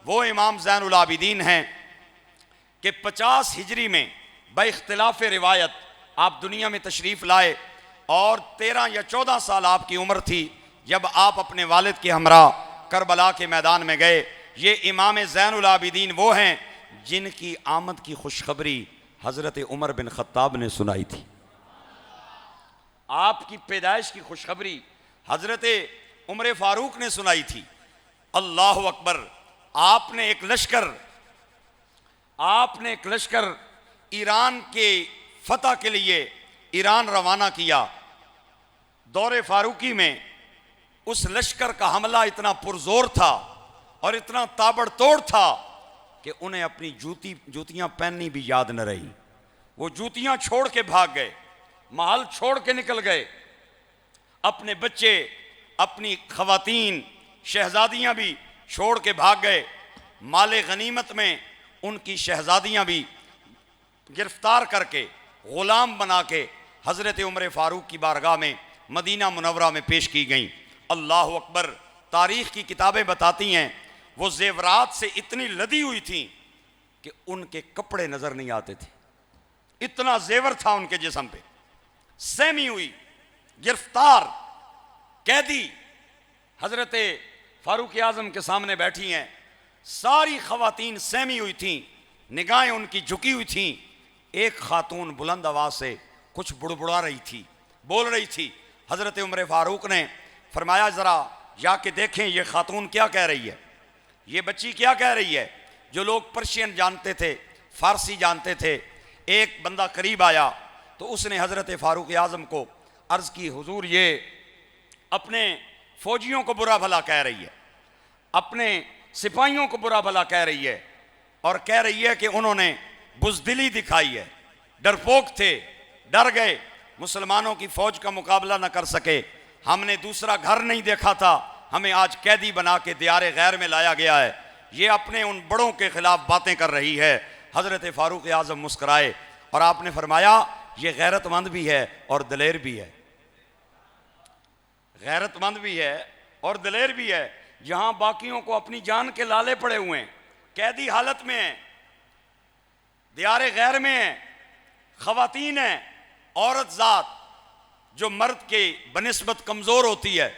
वो इमाम ज़ैनुल आबिदीन हैं कि 50 हिजरी में बइख्तिलाफ़ रिवायत आप दुनिया में तशरीफ़ लाए और 13 या 14 साल आपकी उम्र थी जब आप अपने वालिद के हमरा करबला के मैदान में गए। ये इमाम ज़ैनुल आबिदीन वो हैं जिनकी आमद की खुशखबरी हज़रत उमर बिन ख़त्ताब ने सुनाई थी। आपकी पैदाइश की खुशखबरी हज़रत उमर फ़ारूक ने सुनाई थी। अल्लाह अकबर। आपने एक लश्कर ईरान के फतह के लिए ईरान रवाना किया। दौरे फारूकी में उस लश्कर का हमला इतना पुरजोर था और इतना ताबड़तोड़ था कि उन्हें अपनी जूतियां पहननी भी याद न रही। वो जूतियां छोड़ के भाग गए, महल छोड़ के निकल गए। अपने बच्चे, अपनी खवातीन, शहजादियां भी छोड़ के भाग गए। माले गनीमत में उनकी शहजादियां भी गिरफ्तार करके गुलाम बना के हज़रत उमर फ़ारूक की बारगाह में मदीना मुनव्वरा में पेश की गईं। अल्लाह अकबर। तारीख़ की किताबें बताती हैं वो ज़ेवरात से इतनी लदी हुई थी कि उनके कपड़े नज़र नहीं आते थे, इतना जेवर था उनके जिस्म पे। सहमी हुई, गिरफ्तार, कैदी हज़रत फ़ारूक आज़म के सामने बैठी हैं। सारी ख़वातीन सहमी हुई थीं, निगाहें उनकी झुकी हुई थीं। एक खातून बुलंद आवाज़ से कुछ बुड़बुड़ा रही थी, बोल रही थी। हज़रत उमर फ़ारूक ने फरमाया ज़रा जाके देखें ये खातून क्या कह रही है, ये बच्ची क्या कह रही है। जो लोग पर्शियन जानते थे, फ़ारसी जानते थे, एक बंदा करीब आया तो उसने हज़रत फ़ारूक आज़म को अर्ज़ की, हुजूर ये अपने फ़ौजियों को बुरा भला कह रही है, अपने सिपाहियों को बुरा भला कह रही है और कह रही है कि उन्होंने बुज़दिली दिखाई है, डरपोक थे, डर गए, मुसलमानों की फ़ौज का मुकाबला न कर सके। हमने दूसरा घर नहीं देखा था, हमें आज कैदी बना के दियारे गैर में लाया गया है। ये अपने उन बड़ों के ख़िलाफ़ बातें कर रही है। हज़रत फ़ारूक आज़म मुस्कराए और आपने फरमाया ये गैरतमंद भी है और दलेर भी है, गैरतमंद भी है और दलेर भी है। जहाँ बाकियों को अपनी जान के लाले पड़े हुए हैं, कैदी हालत में हैं, दियारे गैर में हैं, ख़वातीन हैं, औरत ज़ात जो मर्द के बनिस्बत कमज़ोर होती है,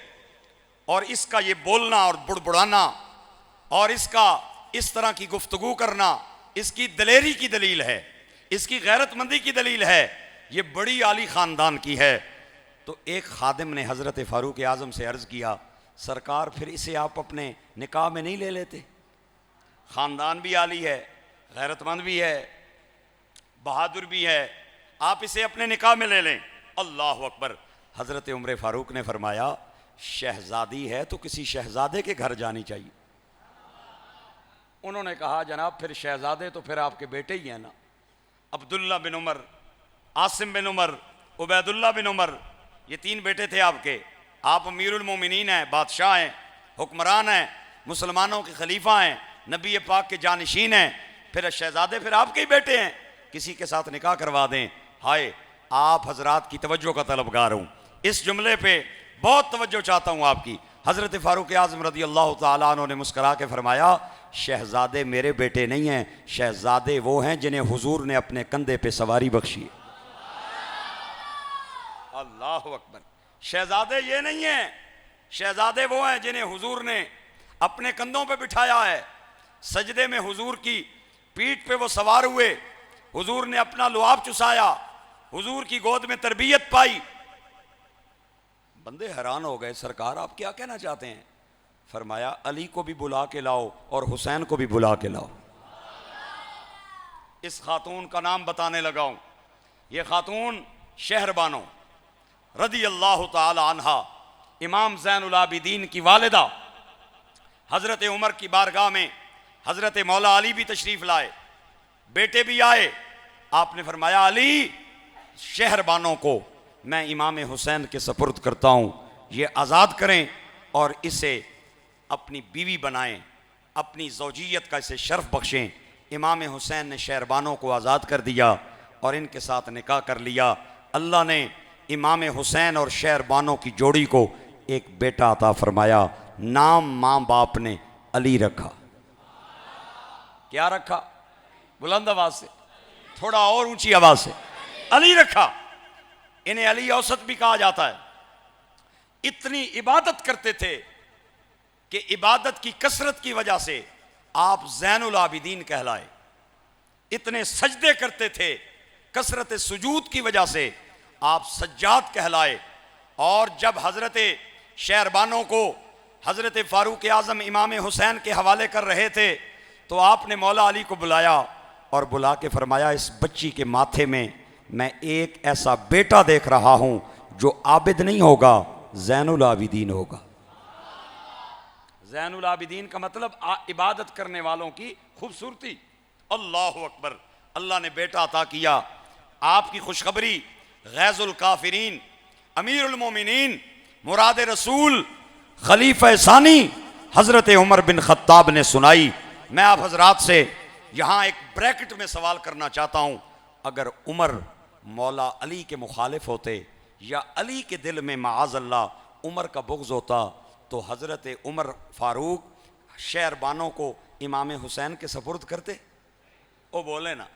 और इसका ये बोलना और बुड़बुड़ाना और इसका इस तरह की गुफ्तगू करना इसकी दलेरी की दलील है, इसकी गैरतमंदी की दलील है, ये बड़ी आली ख़ानदान की है। तो एक खादिम ने हज़रत फ़ारूक आज़म से अर्ज़ किया, सरकार फिर इसे आप अपने निकाह में नहीं ले लेते? ख़ानदान भी आली है, गैरतमंद भी है, बहादुर भी है, आप इसे अपने निकाह में ले लें। अल्लाह अकबर। हज़रत उमर फ़ारूक ने फरमाया शहज़ादी है तो किसी शहज़ादे के घर जानी चाहिए। उन्होंने कहा जनाब फिर शहज़ादे तो फिर आपके बेटे ही हैं ना, अब्दुल्ला बिन उमर, आसिम बिन उमर, उबैदुल्ला बिन उमर, ये 3 बेटे थे आपके। आप अमीरुल मोमिनीन हैं, बादशाह हैं, हुक्मरान हैं, मुसलमानों के खलीफा हैं, नबी पाक के जानशीन हैं, फिर शहज़ादे फिर आपके ही बेटे हैं, किसी के साथ निकाह करवा दें। हाय, आप हजरात की तवज्जो का तलबगार हूँ, इस जुमले पे बहुत तवज्जो चाहता हूँ आपकी। हज़रत फ़ारूक आज़म रज़ी अल्लाह ताला अन्हु ने मुस्करा के फरमाया शहज़ादे मेरे बेटे नहीं हैं, शहज़ादे वो हैं जिन्हें हुजूर ने अपने कंधे पे सवारी बख्शी है। अल्लाह अकबर। शहज़ादे ये नहीं हैं, शहज़ादे वो हैं जिन्हें हुजूर ने अपने कंधों पे बिठाया है। सजदे में हुजूर की पीठ पे वो सवार हुए, हुजूर ने अपना लुआब चुसाया, हुजूर की गोद में तरबियत पाई। बंदे हैरान हो गए, सरकार आप क्या कहना चाहते हैं? फरमाया अली को भी बुला के लाओ और हुसैन को भी बुला के लाओ। इस खातून का नाम बताने लगाऊं, ये खातून शहरबानो रदी अल्लाह ताला अन्हा, इमाम ज़ैनुल आबिदीन की वालिदा, हज़रत उमर की बारगाह में हज़रत मौला अली भी तशरीफ़ लाए, बेटे भी आए। आपने फरमाया अली शहरबानों को मैं इमाम हुसैन के सपुर्द करता हूँ, ये आज़ाद करें और इसे अपनी बीवी बनाएं, अपनी ज़ौजियत का इसे शर्फ बख्शें। इमाम हुसैन ने शहरबानों को आज़ाद कर दिया और इनके साथ निकाह कर लिया। अल्लाह ने इमाम हुसैन और शहरबानों की जोड़ी को एक बेटा अता फरमाया, नाम माँ बाप ने अली रखा। क्या रखा? बुलंद आवाज से, थोड़ा और ऊंची आवाज से, अली रखा। इन्हें अली औसत भी कहा जाता है। इतनी इबादत करते थे कि इबादत की कसरत की वजह से आप ज़ैनुल आबिदीन कहलाए। इतने सजदे करते थे, कसरत सुजूद की वजह से आप सज्जाद कहलाए। और जब हजरत शहरबानों को हजरत फारूक आजम इमाम हुसैन के हवाले कर रहे थे तो आपने मौला अली को बुलाया और बुला के फरमाया, इस बच्ची के माथे में मैं एक ऐसा बेटा देख रहा हूं जो आबिद नहीं होगा, ज़ैनुल आबिदीन होगा। ज़ैनुल आबिदीन का मतलब इबादत करने वालों की खूबसूरती। अल्लाह अकबर। अल्लाह ने बेटा अता किया। आपकी खुशखबरी गैज़ुल काफिरीन, अमीरुल मोमिनीन, मुराद रसूल, खलीफा सानी हजरत उमर बिन खत्ताब ने सुनाई। मैं आप हजरात से यहां एक ब्रैकेट में सवाल करना चाहता हूं, अगर उमर मौला अली के मुखालिफ होते या अली के दिल में माअज़ल्लाह उमर का बुग़्ज़ होता तो हजरत उमर फारूक शहरबानों को इमाम हुसैन के सपुर्द करते? ओ बोले ना।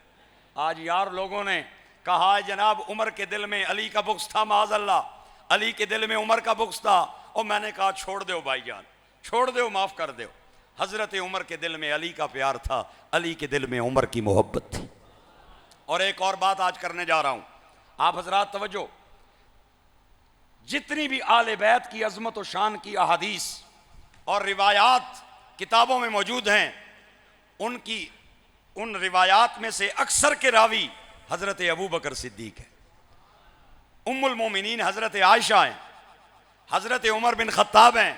आज यार लोगों ने कहा है जनाब उमर के दिल में अली का बुग़्ज़ था, माअज़ल्लाह अली के दिल में उमर का बुग़्ज़ था। और मैंने कहा छोड़ दो भाईजान, छोड़ दो, माफ़ कर दो। हजरत उमर के दिल में अली का प्यार था, अली के दिल में उमर की मोहब्बत थी। और एक और बात आज करने जा रहा हूं, आप हजरात तवज्जो। जितनी भी आले बैत की अजमत और शान की अहादीस और रिवायात किताबों में मौजूद हैं, उन रिवायात में से अक्सर के रावी हजरत अबू बकर सिद्दीक है, उम्मुल मोमिनीन हजरत आयशा हैं, हजरत उमर बिन खत्ताब हैं।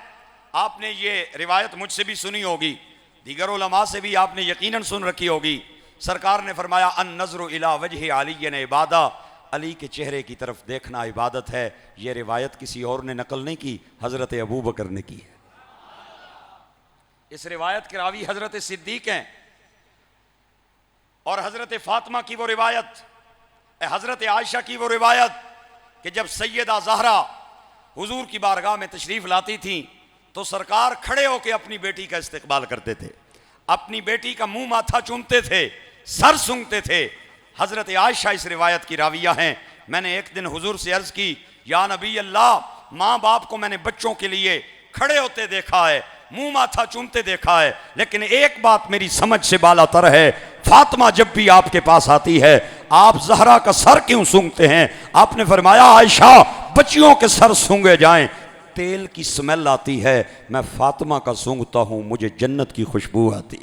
आपने ये रिवायत मुझसे भी सुनी होगी, दीगर उलमा से भी आपने यकीनन सुन रखी होगी। सरकार ने फरमाया अन नज़रु इला वजहि अली इबादा, अली के चेहरे की तरफ देखना इबादत है। ये रिवायत किसी और ने नकल नहीं की, हजरत अबू बकर ने की है। इस रिवायत के रावी हजरत सिद्दीक हैं। और हजरत फातिमा की वो रिवायत, हजरत आयशा की वो रिवायत कि जब सैयदा ज़हरा हुजूर की बारगाह में तशरीफ लाती थी तो सरकार खड़े होकर अपनी बेटी का इस्तकबाल करते थे, अपनी बेटी का मुंह माथा चूमते थे, सर सूंघते थे। हजरत आयशा इस रिवायत की राविया हैं। मैंने एक दिन हुजूर से अर्ज की, या नबी अल्लाह, माँ बाप को मैंने बच्चों के लिए खड़े होते देखा है, मुंह माथा चूमते देखा है, लेकिन एक बात मेरी समझ से बालातर है, फातिमा जब भी आपके पास आती है आप जहरा का सर क्यों सूंघते हैं? आपने फरमाया आयशा, बच्चियों के सर सूंघे जाएं, तेल की स्मेल आती है, मैं फातिमा का सूंघता हूं, मुझे जन्नत की खुशबू आती।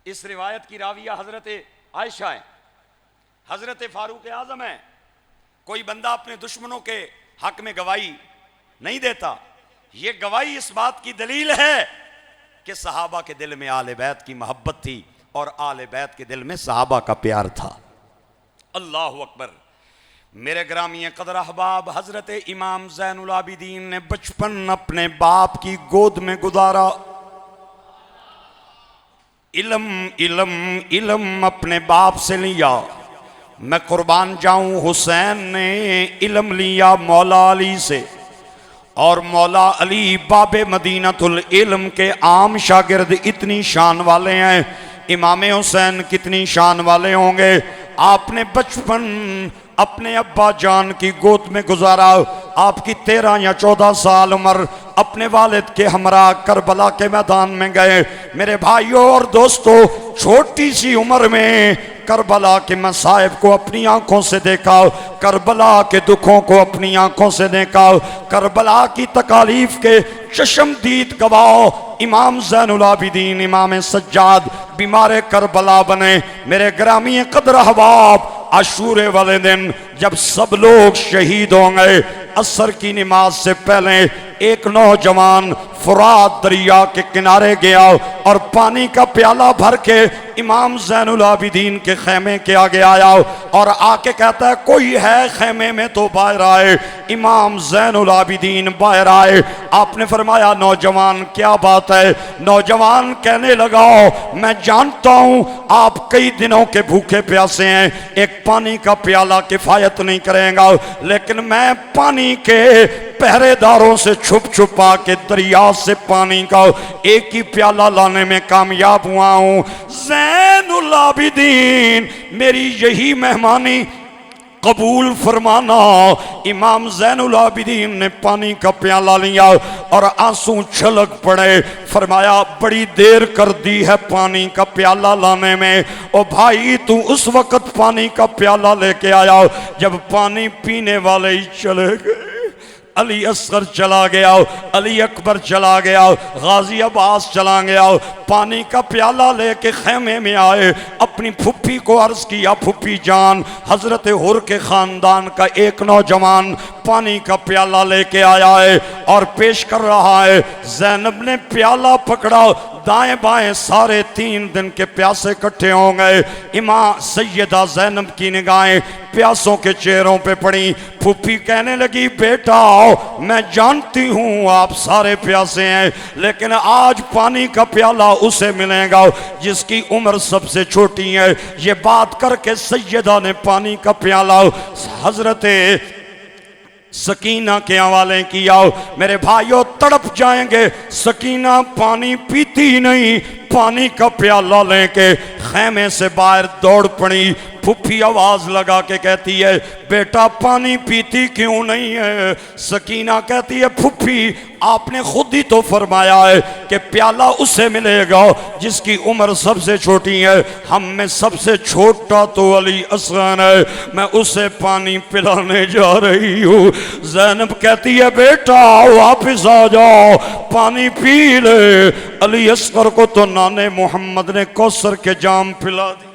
इस रिवायत की राविया हजरत आयशा है, हजरत फारूक आजम है। कोई बंदा अपने दुश्मनों के हक में गवाही नहीं देता। ये गवाही इस बात की दलील है कि सहाबा के दिल में आले बैत की मोहब्बत थी और आले बैत के दिल में सहाबा का प्यार था। अल्लाह अकबर। मेरे ग्रामीण कदर अहबाब, हजरत इमाम ज़ैनुल आबिदीन ने बचपन अपने बाप की गोद में गुजारा। इल्म इल्म इल्म अपने बाप से लिया। मैं कुर्बान जाऊं, हुसैन ने इल्म लिया मौला अली से, और मौला अली बाबे मदीनतुल इल्म के आम शागिर्द इतनी शान वाले हैं, इमाम हुसैन कितनी शान वाले होंगे। आपने बचपन अपने अब्बा जान की गोद में गुजारा। आपकी 13 या 14 साल उम्र अपने वालिद के हमरा करबला के मैदान में गए। मेरे भाइयों और दोस्तों, छोटी सी उम्र में करबला के मसाइब को अपनी आंखों से देखा, करबला के दुखों को अपनी आंखों से देखा, करबला की तकालीफ के चश्मदीद गवाह इमाम ज़ैनुल आबिदीन इमाम सज्जाद बीमार करबला बने। मेरे ग्रामीण कदर अहबाब, आशूरे वाले दिन जब सब लोग शहीद होंगे, असर की नमाज से पहले एक नौजवान फुरात दरिया के किनारे गया और पानी का प्याला भर के इमाम ज़ैनुल आबिदीन के खेमे के आगे आया और आके कहता है, कोई है खेमे में तो बाहर आए। इमाम ज़ैनुल आबिदीन बाहर आए। आपने फरमाया, नौजवान क्या बात है? नौजवान कहने लगा, मैं जानता हूं आप कई दिनों के भूखे प्यासे हैं, एक पानी का प्याला किफायत नहीं करेगा, लेकिन मैं पानी पानी के पहरेदारों से छुप छुपा के दरिया से पानी का एक ही प्याला लाने में कामयाब हुआ हूं। ज़ैनुल आबिदीन मेरी यही मेहमानी कबूल फरमाना। इमाम ज़ैनुल आबिदीन ने पानी का प्याला लिया और आंसू छलक पड़े। फरमाया बड़ी देर कर दी है पानी का प्याला लाने में। ओ भाई तू उस वक्त पानी का प्याला लेके आया जब पानी पीने वाले ही चले गए। अली असगर चला गया, अली अकबर चला गया, गाजी अब्बास चला गया। पानी का प्याला लेके खेमे में आए, अपनी फुप्पी को अर्ज किया फुप्पी जान हजरत हुर के खानदान का एक नौजवान पानी का प्याला लेके आया है और पेश कर रहा है। ज़ैनब ने प्याला पकड़ा, दाएं बाएं सारे 3 दिन के प्यासे इकट्ठे हो गए। इमाम सैयदा ज़ैनब की निगाहें प्यासों के चेहरों पे पड़ी। फुप्पी कहने लगी बेटा मैं जानती हूँ आप सारे प्यासे हैं, लेकिन आज पानी का प्याला उसे मिलेगा जिसकी उम्र सबसे छोटी है। ये बात करके सैयदा ने पानी का प्याला हजरत सकीना के हवाले किया। मेरे भाइयों तड़प जाएंगे, सकीना पानी पीती नहीं, पानी का प्याला लेके खेमे से बाहर दौड़ पड़ी। फुफ्फी आवाज लगा के कहती है बेटा पानी पीती क्यों नहीं है? सकीना कहती है फुफ्फी आपने खुद ही तो फरमाया है कि प्याला उसे मिलेगा जिसकी उम्र सबसे छोटी है। हम में सबसे छोटा तो अली असगर है, मैं उसे पानी पिलाने जा रही हूँ। ज़ैनब कहती है बेटा वापिस आ जाओ, पानी पी ले। अली असगर को तो नाने मोहम्मद ने कौसर के जाम पिला दी।